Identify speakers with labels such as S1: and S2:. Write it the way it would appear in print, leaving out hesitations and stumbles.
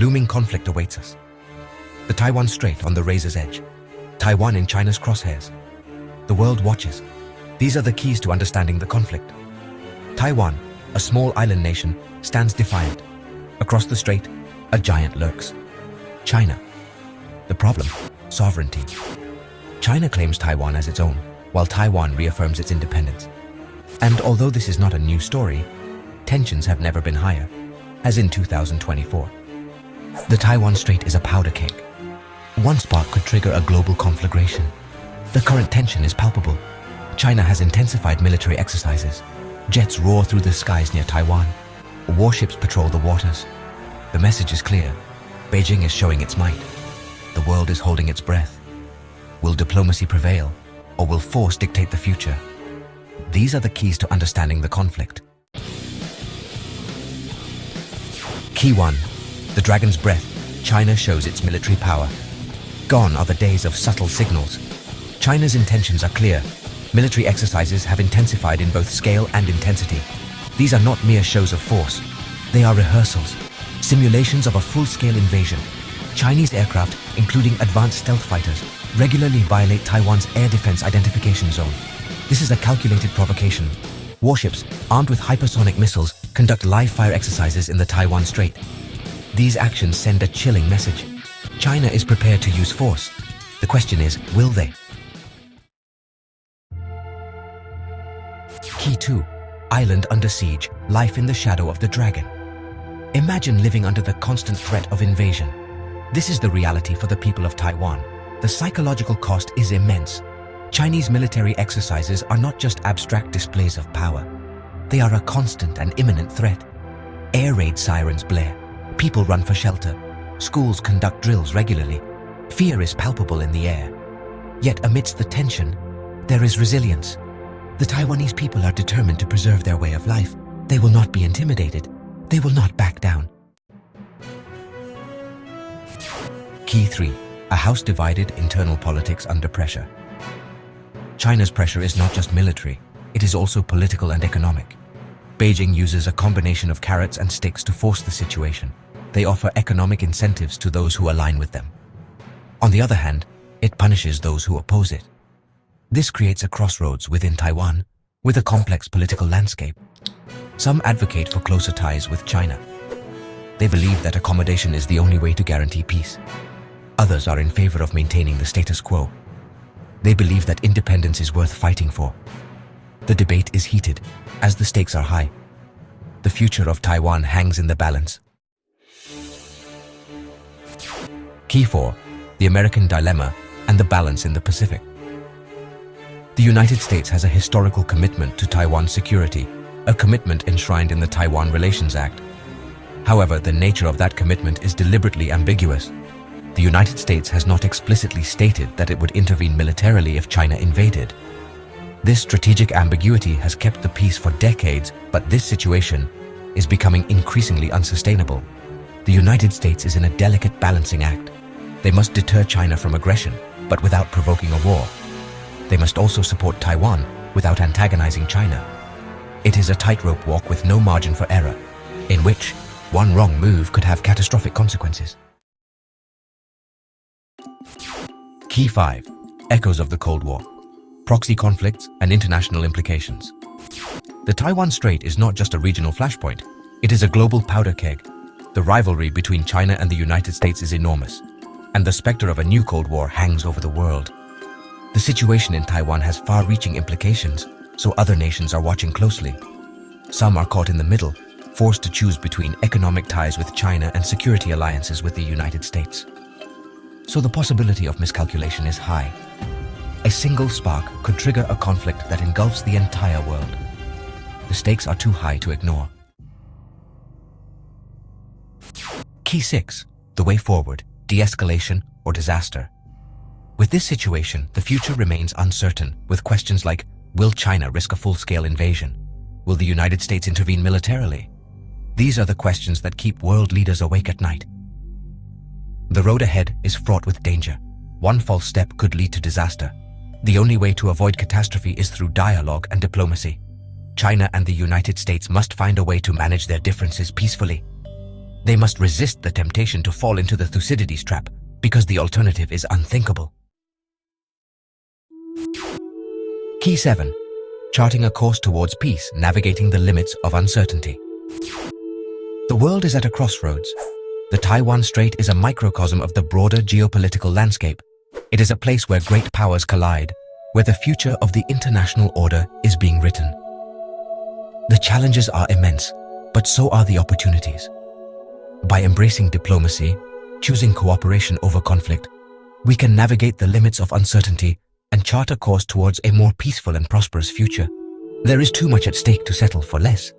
S1: looming conflict awaits us. The Taiwan Strait on the razor's edge. Taiwan in China's crosshairs. The world watches. These are the keys to understanding the conflict. Taiwan, a small island nation, stands defiant. Across the strait, a giant lurks. China. The problem: sovereignty. China claims Taiwan as its own, while Taiwan reaffirms its independence. And although this is not a new story, tensions have never been higher, as in 2024. The Taiwan Strait is a powder keg. One spark could trigger a global conflagration. The current tension is palpable. China has intensified military exercises. Jets roar through the skies near Taiwan. Warships patrol the waters. The message is clear. Beijing is showing its might. The world is holding its breath. Will diplomacy prevail, or will force dictate the future? These are the keys to understanding the conflict. Key 1. The dragon's breath. China shows its military power. Gone are the days of subtle signals. China's intentions are clear. Military exercises have intensified in both scale and intensity. These are not mere shows of force. They are rehearsals, simulations of a full-scale invasion. Chinese aircraft, including advanced stealth fighters, regularly violate Taiwan's air defense identification zone. This is a calculated provocation. Warships, armed with hypersonic missiles, conduct live-fire exercises in the Taiwan Strait. These actions send a chilling message. China is prepared to use force. The question is, will they? Key 2. Island under siege, life in the shadow of the dragon. Imagine living under the constant threat of invasion. This is the reality for the people of Taiwan. The psychological cost is immense. Chinese military exercises are not just abstract displays of power. They are a constant and imminent threat. Air raid sirens blare. People run for shelter. Schools conduct drills regularly. Fear is palpable in the air. Yet amidst the tension, there is resilience. The Taiwanese people are determined to preserve their way of life. They will not be intimidated. They will not back down. Key 3. A house divided, internal politics under pressure. China's pressure is not just military, it is also political and economic. Beijing uses a combination of carrots and sticks to force the situation. They offer economic incentives to those who align with them. On the other hand, it punishes those who oppose it. This creates a crossroads within Taiwan, with a complex political landscape. Some advocate for closer ties with China. They believe that accommodation is the only way to guarantee peace. Others are in favor of maintaining the status quo. They believe that independence is worth fighting for. The debate is heated, as the stakes are high. The future of Taiwan hangs in the balance. Key 4. The American dilemma and the balance in the Pacific. The United States has a historical commitment to Taiwan's security, a commitment enshrined in the Taiwan Relations Act. However, the nature of that commitment is deliberately ambiguous. The United States has not explicitly stated that it would intervene militarily if China invaded. This strategic ambiguity has kept the peace for decades, but this situation is becoming increasingly unsustainable. The United States is in a delicate balancing act. They must deter China from aggression, but without provoking a war. They must also support Taiwan without antagonizing China. It is a tightrope walk with no margin for error, in which one wrong move could have catastrophic consequences. Key 5. Echoes of the Cold War. Proxy conflicts and international implications. The Taiwan Strait is not just a regional flashpoint, it is a global powder keg. The rivalry between China and the United States is enormous, and the specter of a new Cold War hangs over the world. The situation in Taiwan has far-reaching implications, so other nations are watching closely. Some are caught in the middle, forced to choose between economic ties with China and security alliances with the United States. So the possibility of miscalculation is high. A single spark could trigger a conflict that engulfs the entire world. The stakes are too high to ignore. Key 6. The way forward, de-escalation or disaster. With this situation, the future remains uncertain, with questions like, will China risk a full-scale invasion? Will the United States intervene militarily? These are the questions that keep world leaders awake at night. The road ahead is fraught with danger. One false step could lead to disaster. The only way to avoid catastrophe is through dialogue and diplomacy. China and the United States must find a way to manage their differences peacefully. They must resist the temptation to fall into the Thucydides trap because the alternative is unthinkable. Key 7. Charting a course towards peace, navigating the limits of uncertainty. The world is at a crossroads. The Taiwan Strait is a microcosm of the broader geopolitical landscape. It is a place where great powers collide, where the future of the international order is being written. The challenges are immense, but so are the opportunities. By embracing diplomacy, choosing cooperation over conflict, we can navigate the limits of uncertainty and chart a course towards a more peaceful and prosperous future. There is too much at stake to settle for less.